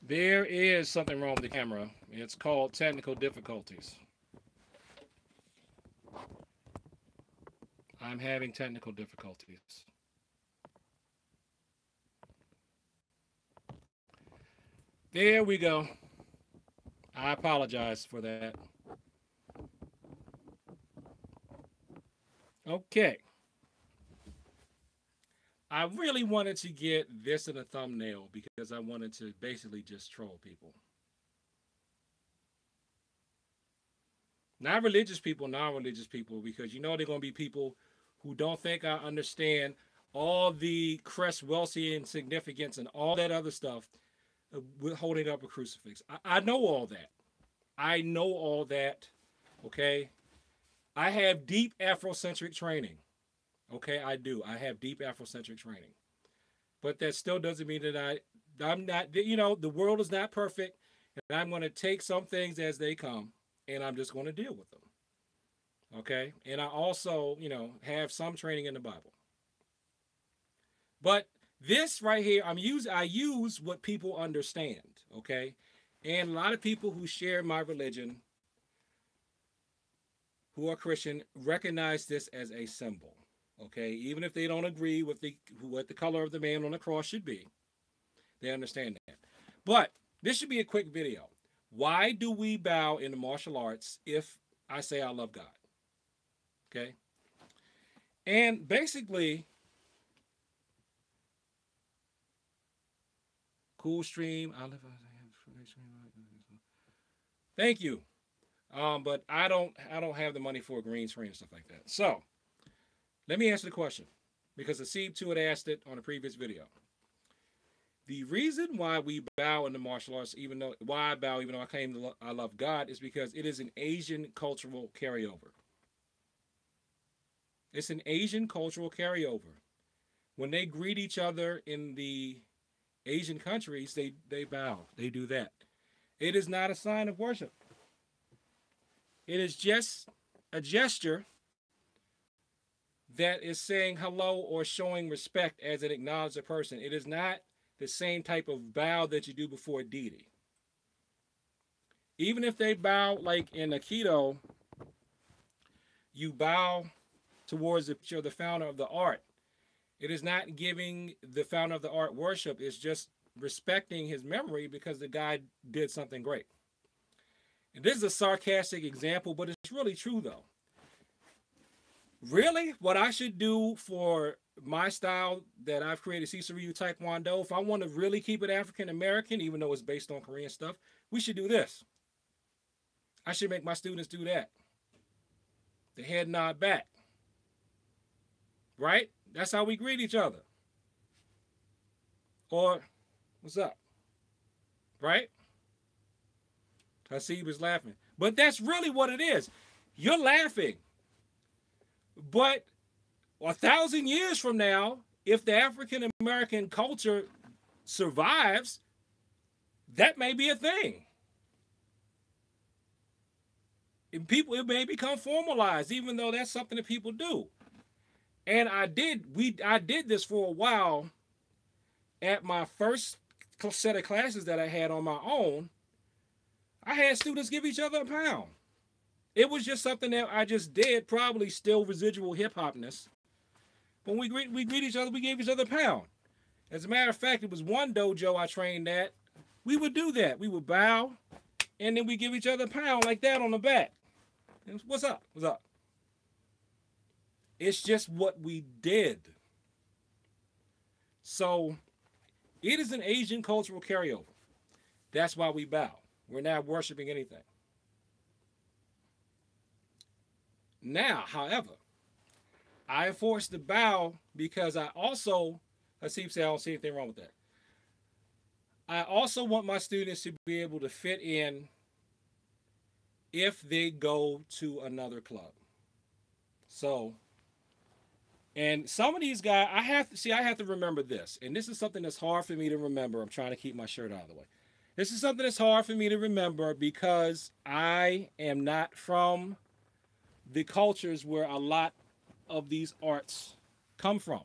There is something wrong with the camera. It's called technical difficulties. I'm having technical difficulties. There we go. I apologize for that. Okay. I really wanted to get this in a thumbnail because I wanted to basically just troll people. Not religious people, non religious people, because you know they're going to be people who don't think I understand all the crest, wealthy, and significance and all that other stuff with holding up a crucifix. I know all that. I know all that. Okay. I have deep Afrocentric training. Okay, I do. I have deep Afrocentric training. But that still doesn't mean that I'm not, the world is not perfect. And I'm going to take some things as they come and I'm just going to deal with them. Okay. And I also, have some training in the Bible. But this right here, I use what people understand. Okay. And a lot of people who share my religion, who are Christian, recognize this as a symbol. Okay, even if they don't agree with what the color of the man on the cross should be, they understand that. But this should be a quick video. Why do we bow in the martial arts if I say I love God? Okay, and basically, cool stream. I live. Thank you. But I don't have the money for a green screen and stuff like that. So let me answer the question because Asib2 had asked it on a previous video. The reason why we bow in the martial arts, even though I claim I love God, is because it is an Asian cultural carryover. It's an Asian cultural carryover. When they greet each other in the Asian countries, they bow. They do that. It is not a sign of worship. It is just a gesture that is saying hello or showing respect as it acknowledges a person. It is not the same type of bow that you do before a deity. Even if they bow like in Aikido, you bow towards the picture of the founder of the art. It is not giving the founder of the art worship. It's just respecting his memory because the guy did something great. And this is a sarcastic example, but it's really true though. Really, what I should do for my style that I've created, Cecil Taekwondo, if I want to really keep it African American, even though it's based on Korean stuff, we should do this. I should make my students do that. The head nod back. Right? That's how we greet each other. Or, what's up? Right? Hasib is laughing. But that's really what it is. You're laughing. But 1,000 years from now, if the African American culture survives, that may be a thing. It may become formalized, even though that's something that people do. And I did this for a while at my first set of classes that I had on my own. I had students give each other a pound. It was just something that I just did, probably still residual hip hopness. When we greet each other, we gave each other a pound. As a matter of fact, it was one dojo I trained at. We would do that. We would bow, and then we give each other a pound like that on the back. What's up? What's up? It's just what we did. So it is an Asian cultural carryover. That's why we bow. We're not worshiping anything. Now, however, I enforce the bow because I also, Hasib said I don't see anything wrong with that. I also want my students to be able to fit in if they go to another club. So, and some of these guys, I have to remember this. And this is something that's hard for me to remember. I'm trying to keep my shirt out of the way. This is something that's hard for me to remember because I am not from the cultures where a lot of these arts come from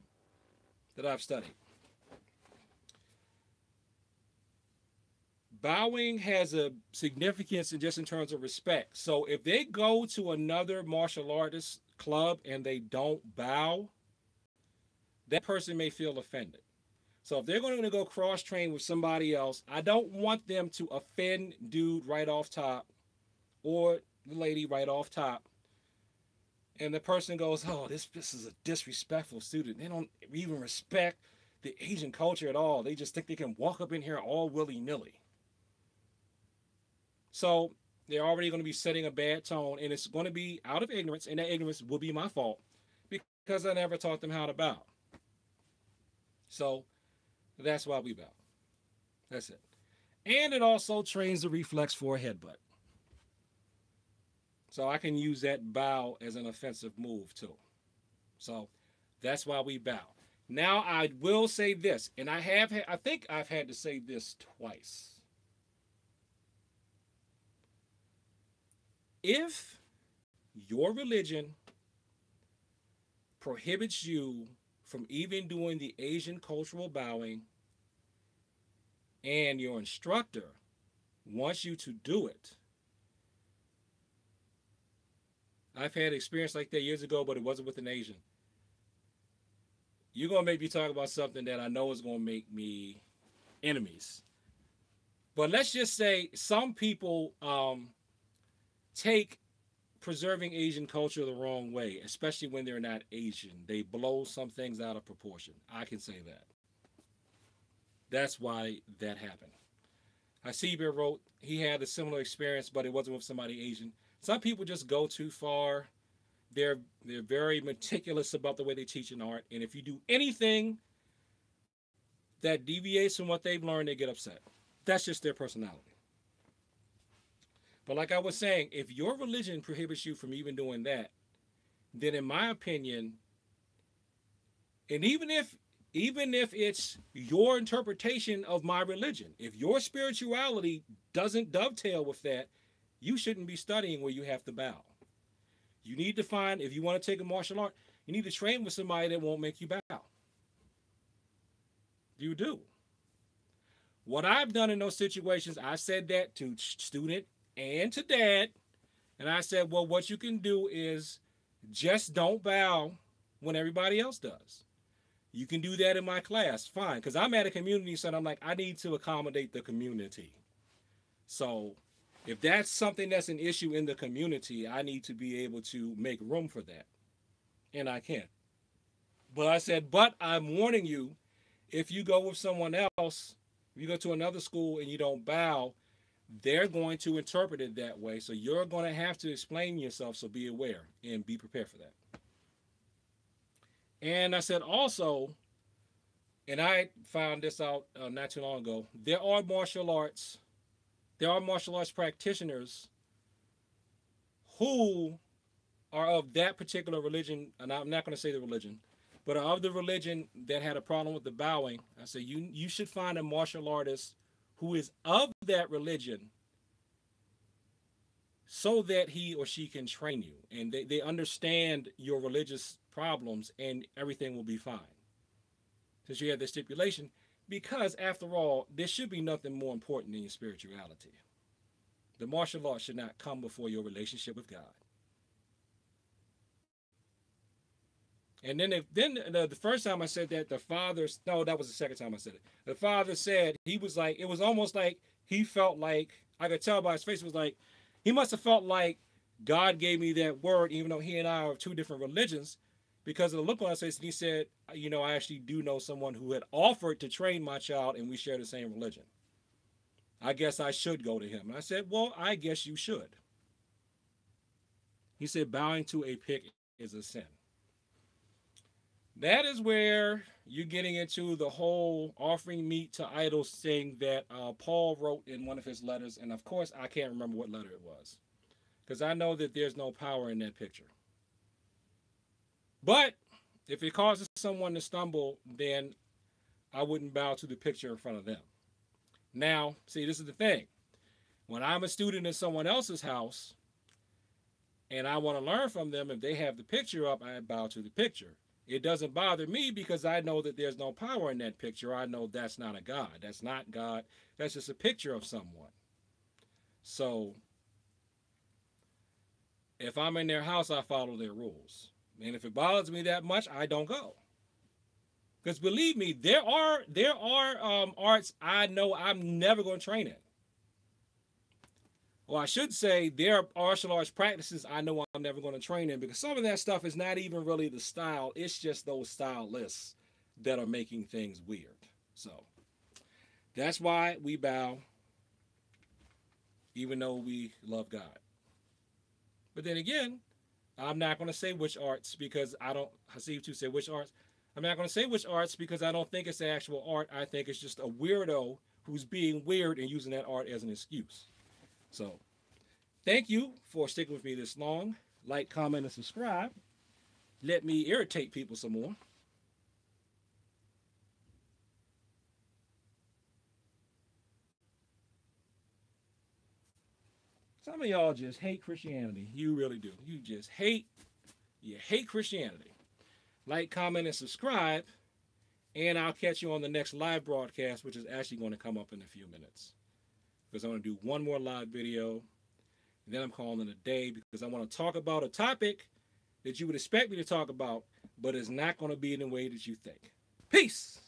that I've studied. bowing has a significance in just in terms of respect. So if they go to another martial artist club and they don't bow, that person may feel offended. So if they're going to go cross train with somebody else, I don't want them to offend dude right off top or the lady right off top. And the person goes, "Oh, this is a disrespectful student. They don't even respect the Asian culture at all. They just think they can walk up in here all willy nilly." So they're already going to be setting a bad tone, and it's going to be out of ignorance, and that ignorance will be my fault because I never taught them how to bow. So that's why we bow. That's it. And it also trains the reflex for a headbutt. So I can use that bow as an offensive move too. So that's why we bow. Now I will say this, and I think I've had to say this twice. If your religion prohibits you from even doing the Asian cultural bowing, and your instructor wants you to do it, I've had experience like that years ago, but it wasn't with an Asian. You're going to make me talk about something that I know is going to make me enemies. But let's just say some people take preserving Asian culture the wrong way, especially when they're not Asian. They blow some things out of proportion. I can say that. That's why that happened. Hasibe wrote he had a similar experience, but it wasn't with somebody Asian. Some people just go too far. They're very meticulous about the way they teach an art, and if you do anything that deviates from what they've learned, they get upset. That's just their personality. But like I was saying, if your religion prohibits you from even doing that, then in my opinion, and even if it's your interpretation of my religion, if your spirituality doesn't dovetail with that, you shouldn't be studying where you have to bow. You need to find, if you want to take a martial art, you need to train with somebody that won't make you bow. You do. What I've done in those situations, I said that to student and to dad, and I said, well, what you can do is just don't bow when everybody else does. You can do that in my class, fine, because I'm at a community center. I'm like, I need to accommodate the community. So if that's something that's an issue in the community, I need to be able to make room for that. And I can't. But I said, but I'm warning you, if you go with someone else, if you go to another school and you don't bow, they're going to interpret it that way. So you're going to have to explain yourself, so be aware and be prepared for that. And I said also, and I found this out not too long ago, there are martial arts practitioners who are of that particular religion, and I'm not going to say the religion, but are of the religion that had a problem with the bowing. I said, you should find a martial artist who is of that religion so that he or she can train you. And they understand your religious problems and everything will be fine. Since you have this stipulation, because after all, there should be nothing more important than your spirituality. The martial arts should not come before your relationship with God. And then the first time I said that, that was the second time I said it. The father said, he was like, it was almost like he felt like, I could tell by his face, it was like, he must have felt like God gave me that word, even though he and I are of two different religions, because of the look on his face. And he said, I actually do know someone who had offered to train my child, and we share the same religion. I guess I should go to him. And I said, well, I guess you should. He said, bowing to a pig is a sin. That is where you're getting into the whole offering meat to idols thing that Paul wrote in one of his letters. And of course, I can't remember what letter it was, because I know that there's no power in that picture. But if it causes someone to stumble, then I wouldn't bow to the picture in front of them. Now, see, this is the thing. When I'm a student in someone else's house and I want to learn from them, if they have the picture up, I bow to the picture. It doesn't bother me because I know that there's no power in that picture. I know that's not a God. That's not God. That's just a picture of someone. So if I'm in their house, I follow their rules. And if it bothers me that much, I don't go. Because believe me, there are arts I know I'm never going to train in. Or I should say, there are martial arts practices I know I'm never going to train in, because some of that stuff is not even really the style. It's just those style lists that are making things weird. So that's why we bow, even though we love God. But then again, I'm not going to say which arts because I don't. Hasib to say which arts. I'm not going to say which arts because I don't think it's the actual art. I think it's just a weirdo who's being weird and using that art as an excuse. So, thank you for sticking with me this long. Like, comment, and subscribe. Let me irritate people some more. Some of y'all just hate Christianity. You really do. You hate Christianity. Like, comment, and subscribe. And I'll catch you on the next live broadcast, which is actually going to come up in a few minutes. Because I'm going to do one more live video. And then I'm calling it a day because I want to talk about a topic that you would expect me to talk about, but it's not going to be in the way that you think. Peace.